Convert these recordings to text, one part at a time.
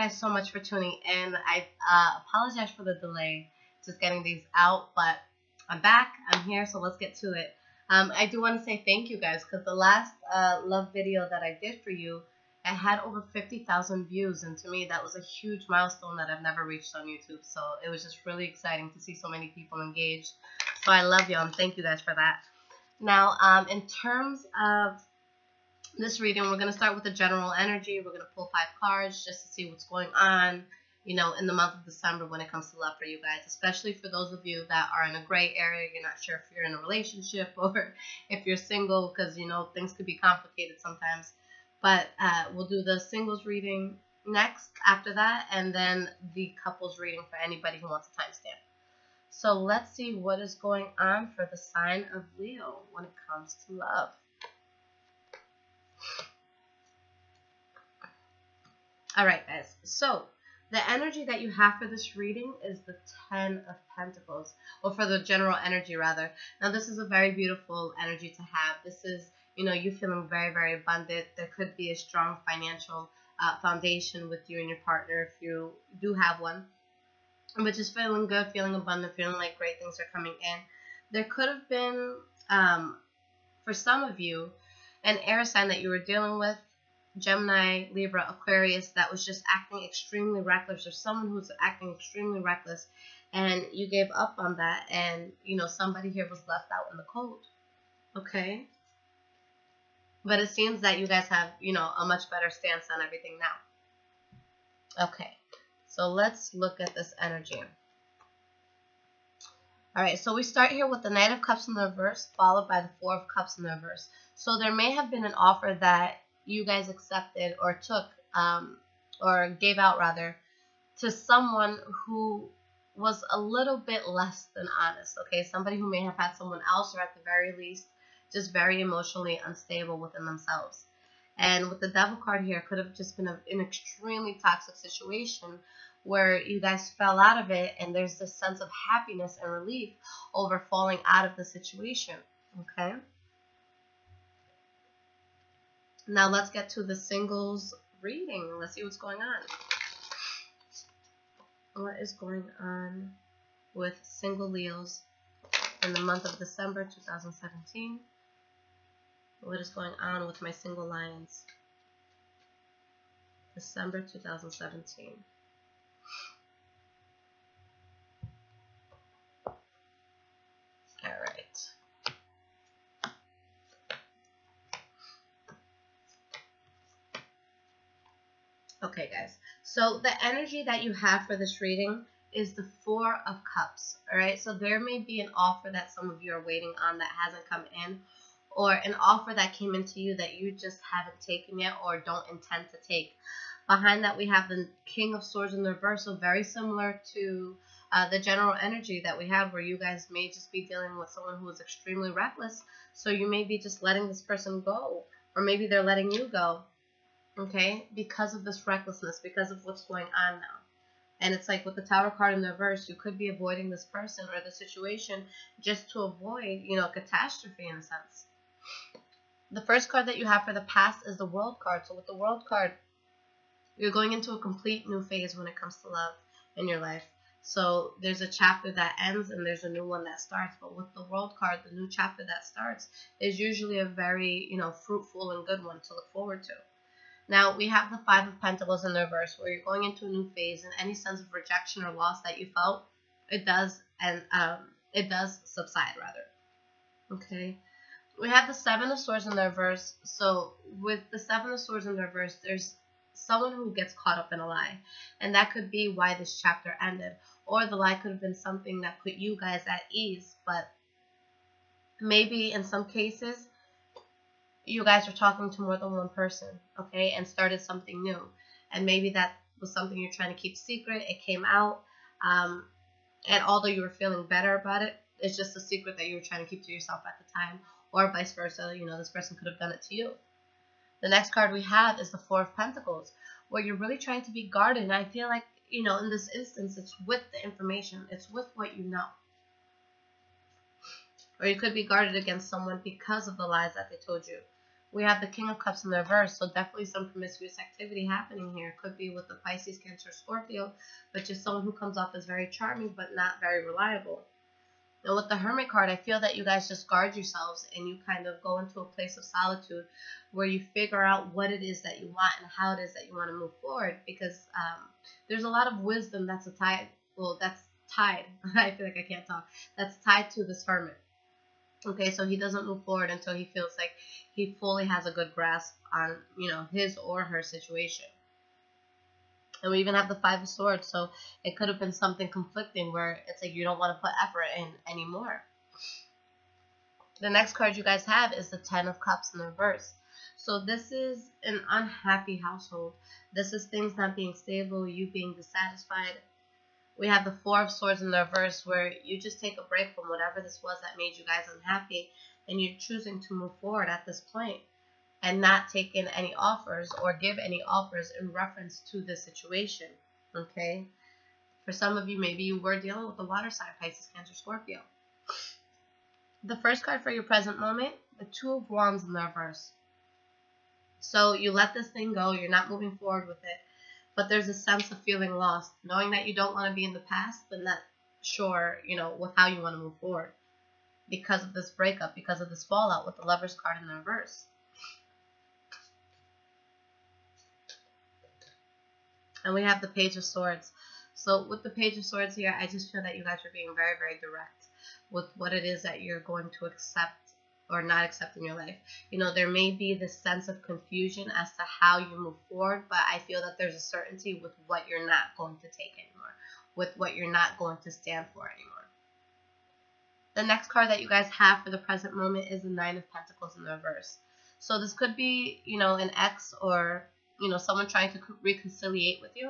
guys so much for tuning in. I apologize for the delay, just getting these out, but I'm back. I'm here, so let's get to it. I do want to say thank you guys, because the last love video that I did for you, it had over 50,000 views, and to me that was a huge milestone that I've never reached on YouTube. So it was just really exciting to see so many people engaged. So I love y'all, and thank you guys for that. Now, in terms of this reading, we're going to start with the general energy. We're going to pull 5 cards just to see what's going on, you know, in the month of December when it comes to love for you guys, especially for those of you that are in a gray area. You're not sure if you're in a relationship or if you're single, because, you know, things could be complicated sometimes. But we'll do the singles reading next after that, and then the couples reading for anybody who wants a timestamp. So let's see what is going on for the sign of Leo when it comes to love. Alright guys, so the energy that you have for this reading is the 10 of Pentacles, or for the general energy rather. Now this is a very beautiful energy to have. This is, you know, you feeling very, very abundant. There could be a strong financial foundation with you and your partner if you do have one. But just feeling good, feeling abundant, feeling like great things are coming in. There could have been, for some of you, an air sign that you were dealing with, Gemini, Libra, Aquarius, that was just acting extremely reckless, or someone who's acting extremely reckless, and you gave up on that, and, you know, somebody here was left out in the cold, okay? But it seems that you guys have, you know, a much better stance on everything now. Okay, so let's look at this energy. Alright, so we start here with the Knight of Cups in the reverse, followed by the Four of Cups in the reverse. So there may have been an offer that you guys accepted or took, or gave out rather, to someone who was a little bit less than honest, okay? Somebody who may have had someone else, or at the very least, just very emotionally unstable within themselves. And with the Devil card here, it could have just been an extremely toxic situation where you guys fell out of it, and there's this sense of happiness and relief over falling out of the situation, okay? Now let's get to the singles reading. Let's see what's going on. What is going on with single Leos in the month of December 2017? What is going on with my single Lions? December 2017. All right. Okay, guys. So the energy that you have for this reading is the Four of Cups. All right. So there may be an offer that some of you are waiting on that hasn't come in, or an offer that came into you that you just haven't taken yet or don't intend to take. Behind that, we have the King of Swords in the reverse, so very similar to the general energy that we have, where you guys may just be dealing with someone who is extremely reckless. So you may be just letting this person go, or maybe they're letting you go, okay, because of this recklessness, because of what's going on now. And it's like with the Tower card in the reverse, you could be avoiding this person or the situation just to avoid, you know, catastrophe in a sense. The first card that you have for the past is the World card. So with the World card, you're going into a complete new phase when it comes to love in your life. So there's a chapter that ends and there's a new one that starts. But with the World card, the new chapter that starts is usually a very, you know, fruitful and good one to look forward to. Now, we have the Five of Pentacles in the reverse, where you're going into a new phase, and any sense of rejection or loss that you felt, it does subside, rather. Okay. We have the Seven of Swords in the reverse. So with the Seven of Swords in the reverse, there's someone who gets caught up in a lie. And that could be why this chapter ended. Or the lie could have been something that put you guys at ease. But maybe in some cases, you guys are talking to more than one person, okay, and started something new. And maybe that was something you're trying to keep secret. It came out. And although you were feeling better about it, it's just a secret that you were trying to keep to yourself at the time. Or vice versa, you know, this person could have done it to you. The next card we have is the Four of Pentacles, where you're really trying to be guarded. And I feel like, you know, in this instance, it's with the information. It's with what you know. Or you could be guarded against someone because of the lies that they told you. We have the King of Cups in the reverse, so definitely some promiscuous activity happening here. Could be with the Pisces, Cancer, Scorpio, but just someone who comes off as very charming but not very reliable. And with the Hermit card, I feel that you guys just guard yourselves and you kind of go into a place of solitude where you figure out what it is that you want and how it is that you want to move forward, because there's a lot of wisdom that's tied. I feel like I can't talk. That's tied to this Hermit. Okay, so he doesn't move forward until he feels like he fully has a good grasp on, his or her situation. And we even have the Five of Swords, so it could have been something conflicting where it's like you don't want to put effort in anymore. The next card you guys have is the Ten of Cups in the reverse. So this is an unhappy household. This is things not being stable, you being dissatisfied. We have the Four of Swords in the reverse, where you just take a break from whatever this was that made you guys unhappy, and you're choosing to move forward at this point and not take in any offers or give any offers in reference to this situation, okay? For some of you, maybe you were dealing with the water sign, Pisces, Cancer, Scorpio. The first card for your present moment, the Two of Wands in the reverse. So you let this thing go, you're not moving forward with it, but there's a sense of feeling lost, knowing that you don't want to be in the past, but not sure, with how you want to move forward because of this breakup, because of this fallout with the Lovers card in the reverse. And we have the Page of Swords. So with the Page of Swords here, I just feel that you guys are being very, very direct with what it is that you're going to accept or not accept in your life. There may be this sense of confusion as to how you move forward, but I feel that there's a certainty with what you're not going to take anymore, with what you're not going to stand for anymore. The next card that you guys have for the present moment is the Nine of Pentacles in the reverse. So this could be, an ex or someone trying to reconciliate with you.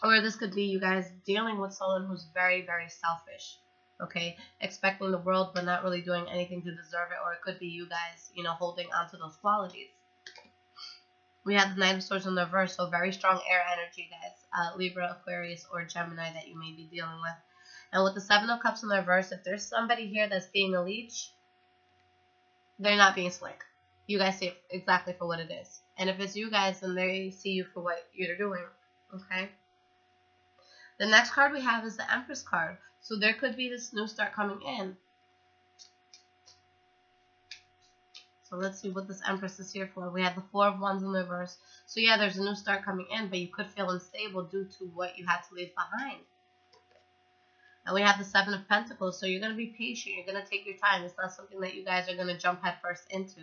Or this could be you guys dealing with someone who's very, very selfish. Okay, expecting the world but not really doing anything to deserve it. Or it could be you guys, holding on to those qualities. We have the Knight of Swords in the reverse, so very strong air energy, guys. Libra, Aquarius, or Gemini that you may be dealing with. And with the Seven of Cups in the reverse, if there's somebody here that's being a leech, they're not being slick. You guys see it exactly for what it is. And if it's you guys, then they see you for what you're doing, okay? The next card we have is the Empress card. So there could be this new start coming in. So let's see what this Empress is here for. We have the Four of Wands in the reverse. So yeah, there's a new start coming in, but you could feel unstable due to what you had to leave behind. And we have the Seven of Pentacles. So you're going to be patient. You're going to take your time. It's not something that you guys are going to jump headfirst into.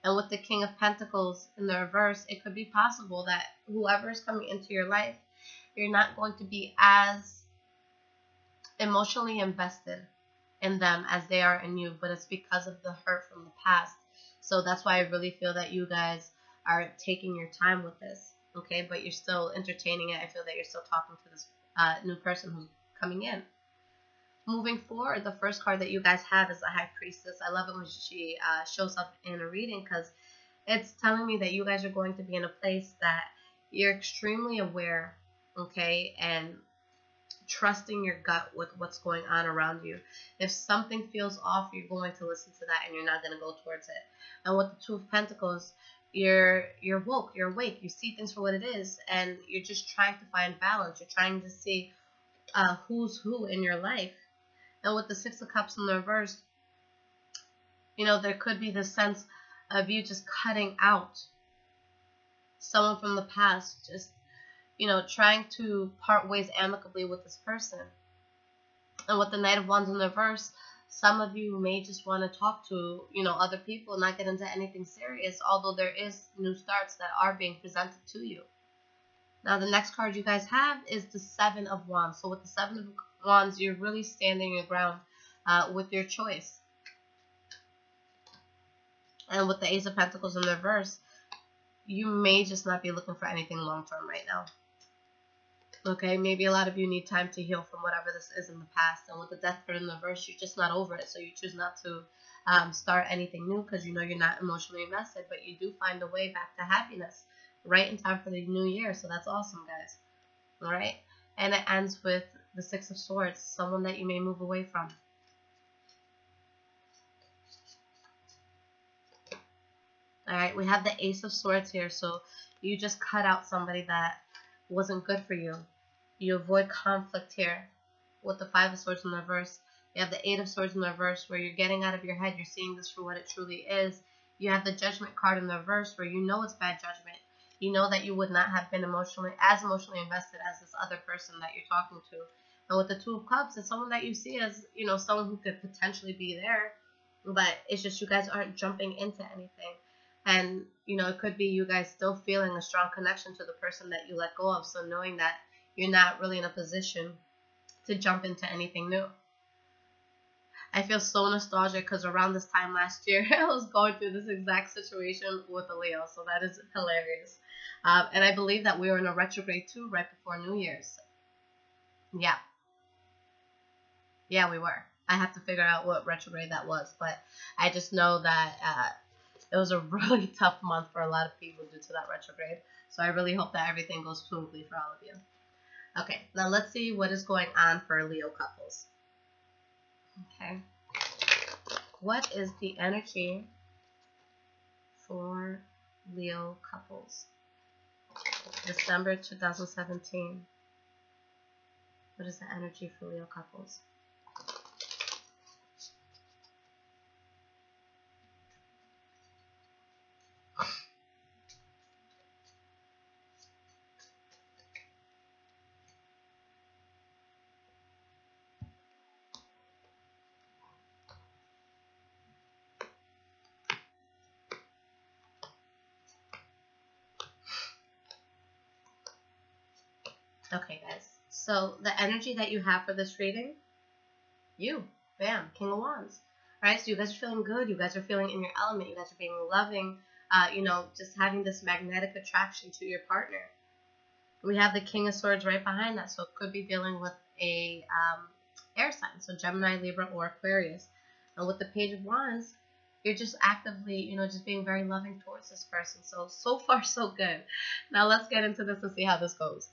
And with the King of Pentacles in the reverse, it could be possible that whoever is coming into your life, you're not going to be as emotionally invested in them as they are in you, but it's because of the hurt from the past. So that's why I really feel that you guys are taking your time with this, okay? But you're still entertaining it. I feel that you're still talking to this new person who's coming in. Moving forward, the first card that you guys have is the High Priestess. I love it when she shows up in a reading because it's telling me that you guys are going to be in a place that you're extremely aware, okay, and trusting your gut with what's going on around you. If something feels off, you're going to listen to that and you're not going to go towards it. And with the Two of Pentacles, you're woke, you're awake, you see things for what it is, and you're just trying to find balance. You're trying to see who's who in your life. And with the Six of Cups in the reverse, there could be this sense of you just cutting out someone from the past, just, trying to part ways amicably with this person. And with the Knight of Wands in the reverse, some of you may just want to talk to, other people, not get into anything serious, although there is new starts that are being presented to you. Now, the next card you guys have is the Seven of Wands. So with the Seven of Wands, you're really standing your ground with your choice. And with the Ace of Pentacles in the reverse, you may just not be looking for anything long-term right now. Okay, maybe a lot of you need time to heal from whatever this is in the past. And with the Death card in the reverse, you're just not over it. So you choose not to start anything new because you know you're not emotionally invested. But you do find a way back to happiness right in time for the new year. So that's awesome, guys. All right? And it ends with the Six of Swords, someone that you may move away from. All right, we have the Ace of Swords here. So you just cut out somebody that wasn't good for you. You avoid conflict here with the Five of Swords in the reverse. You have the Eight of Swords in the reverse, where you're getting out of your head. You're seeing this for what it truly is. You have the Judgment card in the reverse, where you know it's bad judgment. You know that you would not have been emotionally invested as this other person that you're talking to. And with the Two of Cups, it's someone that you see as, you know, someone who could potentially be there, but it's just you guys aren't jumping into anything. And, you know, it could be you guys still feeling a strong connection to the person that you let go of. So knowing that you're not really in a position to jump into anything new. I feel so nostalgic because around this time last year, I was going through this exact situation with a Leo. So that is hilarious. And I believe that we were in a retrograde too right before New Year's. Yeah. Yeah, we were. I have to figure out what retrograde that was. But I just know that it was a really tough month for a lot of people due to that retrograde. So I really hope that everything goes smoothly for all of you. Okay, now let's see what is going on for Leo couples. Okay. What is the energy for Leo couples? December 2017. What is the energy for Leo couples? Okay, guys. So the energy that you have for this reading, bam, King of Wands. All right, so you guys are feeling good. You guys are feeling in your element. You guys are being loving. You know, just having this magnetic attraction to your partner. We have the King of Swords right behind that, so it could be dealing with a air sign, so Gemini, Libra, or Aquarius. And with the Page of Wands, you're just actively, you know, just being very loving towards this person. So far, so good. Now let's get into this and see how this goes.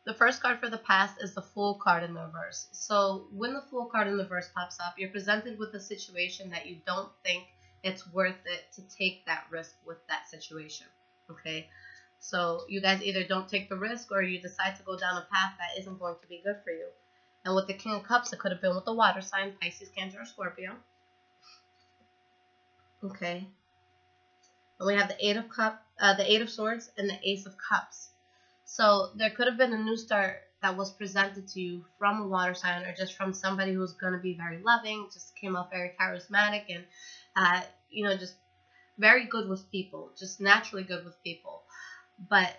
The first card for the past is the Fool card in the reverse. So when the Fool card in the reverse pops up, you're presented with a situation that you don't think it's worth it to take that risk with that situation. Okay? So you guys either don't take the risk or you decide to go down a path that isn't going to be good for you. And with the King of Cups, it could have been with the water sign, Pisces, Cancer, or Scorpio. Okay. And we have the Eight of Swords, and the Ace of Cups. So there could have been a new start that was presented to you from a water sign or just from somebody who's going to be very loving, just came off very charismatic and, you know, just very good with people, just naturally good with people. But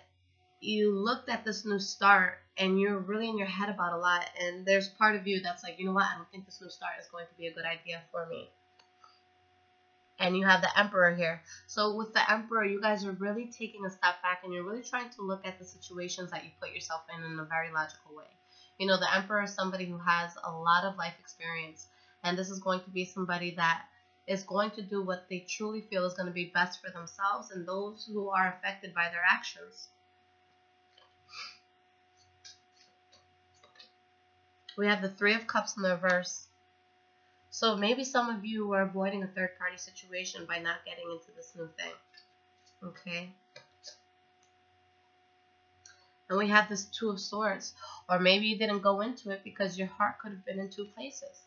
you looked at this new start and you're really in your head about a lot. And there's part of you that's like, you know what, I don't think this new start is going to be a good idea for me. And you have the Emperor here. So with the Emperor, you guys are really taking a step back and you're really trying to look at the situations that you put yourself in a very logical way. You know, the Emperor is somebody who has a lot of life experience. And this is going to be somebody that is going to do what they truly feel is going to be best for themselves and those who are affected by their actions. We have the Three of Cups in the reverse. So maybe some of you were avoiding a third-party situation by not getting into this new thing. Okay? And we have this Two of Swords. Or maybe you didn't go into it because your heart could have been in two places.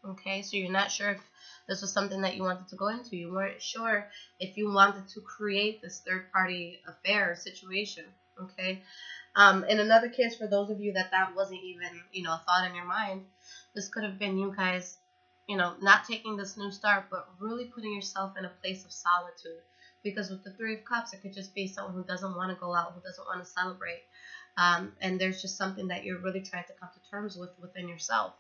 Okay? So you're not sure if this was something that you wanted to go into. You weren't sure if you wanted to create this third-party affair or situation. Okay? In another case, for those of you that wasn't even, you know, a thought in your mind, this could have been you guys, you know, not taking this new start, but really putting yourself in a place of solitude. Because with the Three of Cups, it could just be someone who doesn't want to go out, who doesn't want to celebrate. And there's just something that you're really trying to come to terms with within yourself.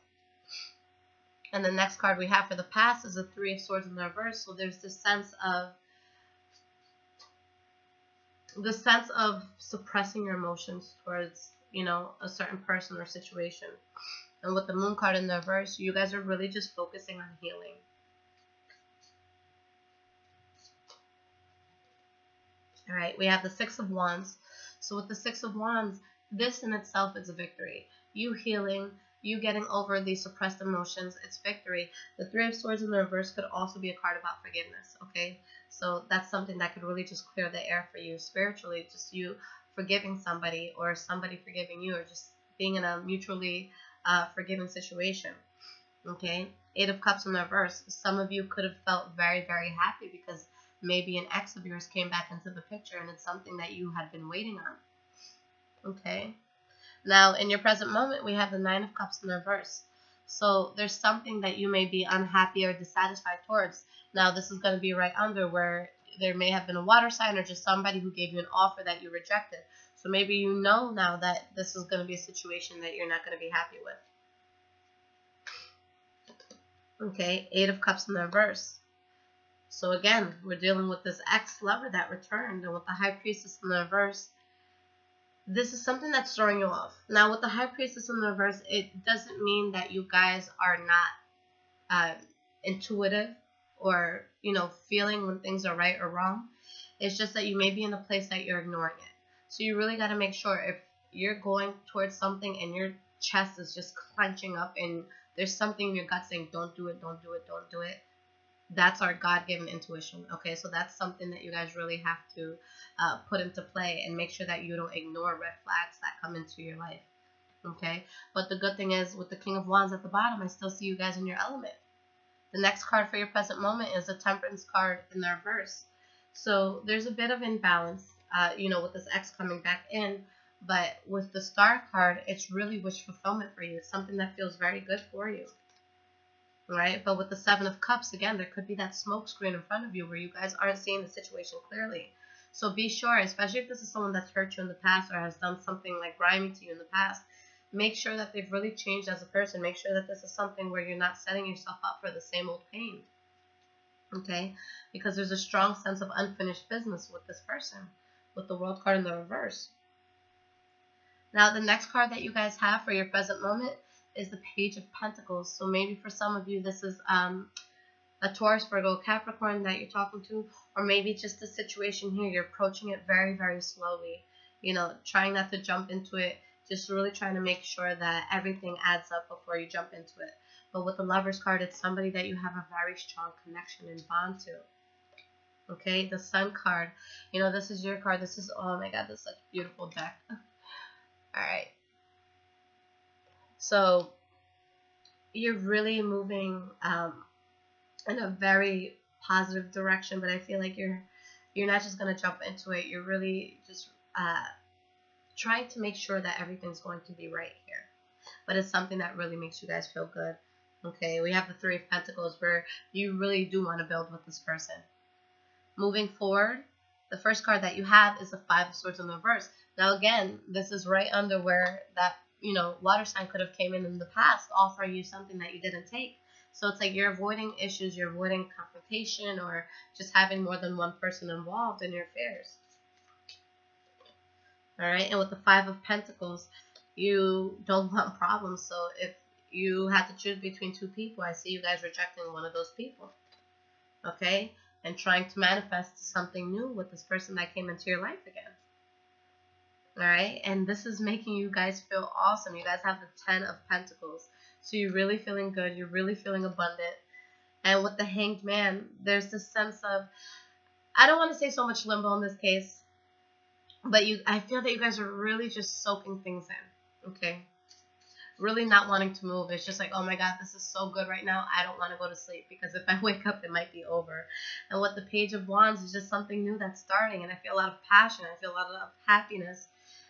And the next card we have for the past is the Three of Swords in the reverse. So there's this sense of suppressing your emotions towards, you know, a certain person or situation. And with the Moon card in the reverse, you guys are really just focusing on healing. All right, we have the Six of Wands. So with the Six of Wands, this in itself is a victory. You healing, you getting over these suppressed emotions. It's victory. The Three of Swords in the reverse could also be a card about forgiveness, okay? So that's something that could really just clear the air for you spiritually, just you forgiving somebody or somebody forgiving you, or just being in a mutually forgiving situation, okay? Eight of Cups in the reverse. Some of you could have felt very, very happy because maybe an ex of yours came back into the picture and it's something that you had been waiting on, okay? Now, in your present moment, we have the Nine of Cups in the reverse. So there's something that you may be unhappy or dissatisfied towards. Now, this is going to be right under where there may have been a water sign or just somebody who gave you an offer that you rejected. So maybe you know now that this is going to be a situation that you're not going to be happy with. Okay, Eight of Cups in the reverse. So again, we're dealing with this ex-lover that returned, and with the High Priestess in the reverse, this is something that's throwing you off. Now, with the High Priestess in the reverse, it doesn't mean that you guys are not intuitive or, feeling when things are right or wrong. It's just that you may be in a place that you're ignoring it. So you really got to make sure if you're going towards something and your chest is just clenching up and there's something in your gut saying, don't do it, don't do it, don't do it. That's our God-given intuition, okay? So that's something that you guys really have to put into play and make sure that you don't ignore red flags that come into your life, okay? But the good thing is, with the King of Wands at the bottom, I still see you guys in your element. The next card for your present moment is the Temperance card in the reverse. So there's a bit of imbalance, with this ex coming back in, but with the Star card, it's really wish fulfillment for you. It's something that feels very good for you. Right? But with the Seven of Cups, again, there could be that smoke screen in front of you where you guys aren't seeing the situation clearly. So be sure, especially if this is someone that's hurt you in the past or has done something like grimy to you in the past, make sure that they've really changed as a person. Make sure that this is something where you're not setting yourself up for the same old pain. Okay? Because there's a strong sense of unfinished business with this person, with the World card in the reverse. Now, the next card that you guys have for your present moment is the Page of Pentacles. So maybe for some of you, this is a Taurus, Virgo, Capricorn that you're talking to, or maybe just the situation here. You're approaching it very, very slowly, trying not to jump into it, just really trying to make sure that everything adds up before you jump into it. But with the Lovers card, it's somebody that you have a very strong connection and bond to. Okay, the Sun card, this is your card. This is, oh my God, this is such a beautiful deck. All right. So you're really moving in a very positive direction, but I feel like you're not just going to jump into it. You're really just trying to make sure that everything's going to be right here. But it's something that really makes you guys feel good. Okay, we have the Three of Pentacles where you really do want to build with this person. Moving forward, the first card that you have is the Five of Swords in the reverse. Now again, this is right under where that water sign could have came in the past, offering you something that you didn't take. So it's like you're avoiding issues, you're avoiding confrontation, or just having more than one person involved in your affairs. All right, and with the Five of Pentacles, you don't want problems. So if you had to choose between two people, I see you guys rejecting one of those people. Okay, and trying to manifest something new with this person that came into your life again. All right, and this is making you guys feel awesome. You guys have the Ten of Pentacles, so you're really feeling good. You're really feeling abundant. And with the Hanged Man, there's this sense of, I don't want to say so much limbo in this case, but I feel that you guys are really just soaking things in. Okay, really not wanting to move. It's just like, oh my God, this is so good right now. I don't want to go to sleep because if I wake up, it might be over. And with the Page of Wands, is just something new that's starting, and I feel a lot of passion. I feel a lot of happiness.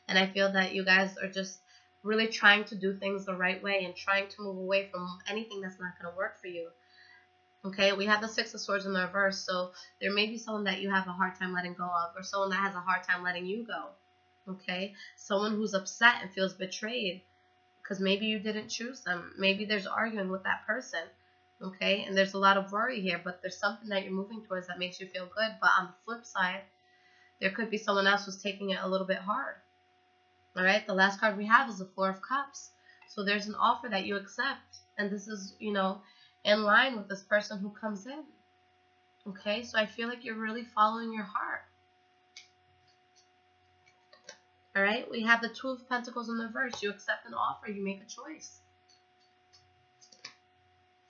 And I feel that you guys are just really trying to do things the right way and trying to move away from anything that's not going to work for you. Okay, we have the Six of Swords in the reverse. So there may be someone that you have a hard time letting go of, or someone that has a hard time letting you go. Okay, someone who's upset and feels betrayed because maybe you didn't choose them. Maybe there's arguing with that person. Okay, and there's a lot of worry here, but there's something that you're moving towards that makes you feel good. But on the flip side, there could be someone else who's taking it a little bit hard. All right, the last card we have is the Four of Cups. So there's an offer that you accept, and this is, in line with this person who comes in. Okay, so I feel like you're really following your heart. All right, we have the Two of Pentacles in the reverse. You accept an offer, you make a choice.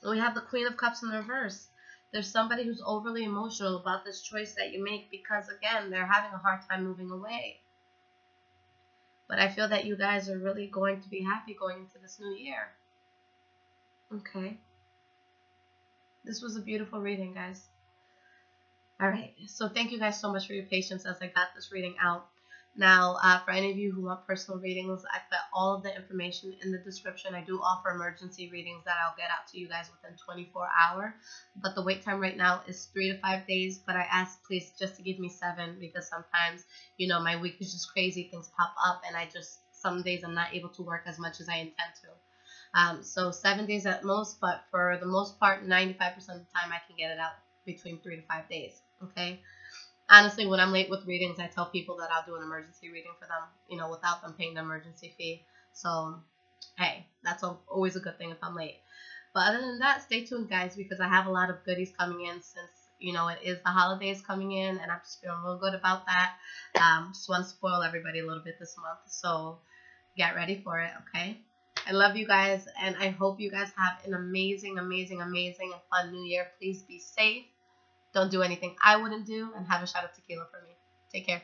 We have the Queen of Cups in the reverse. There's somebody who's overly emotional about this choice that you make because, again, they're having a hard time moving away. But I feel that you guys are really going to be happy going into this new year. Okay. This was a beautiful reading, guys. All right. So thank you guys so much for your patience as I got this reading out. Now, for any of you who want personal readings, I put all of the information in the description. I do offer emergency readings that I'll get out to you guys within 24 hours. But the wait time right now is 3 to 5 days. But I ask, please, just to give me 7 because sometimes, you know, my week is just crazy. Things pop up and some days I'm not able to work as much as I intend to. So 7 days at most. But for the most part, 95% of the time I can get it out between 3 to 5 days. Okay. Honestly, when I'm late with readings, I tell people that I'll do an emergency reading for them, you know, without them paying the emergency fee. So, hey, that's always a good thing if I'm late. But other than that, stay tuned, guys, because I have a lot of goodies coming in since, you know, it is the holidays coming in, and I'm just feeling real good about that. Just want to spoil everybody a little bit this month. So, get ready for it, okay? I love you guys, and I hope you guys have an amazing, amazing, amazing, and fun new year. Please be safe. Don't do anything I wouldn't do, and have a shot of tequila for me. Take care.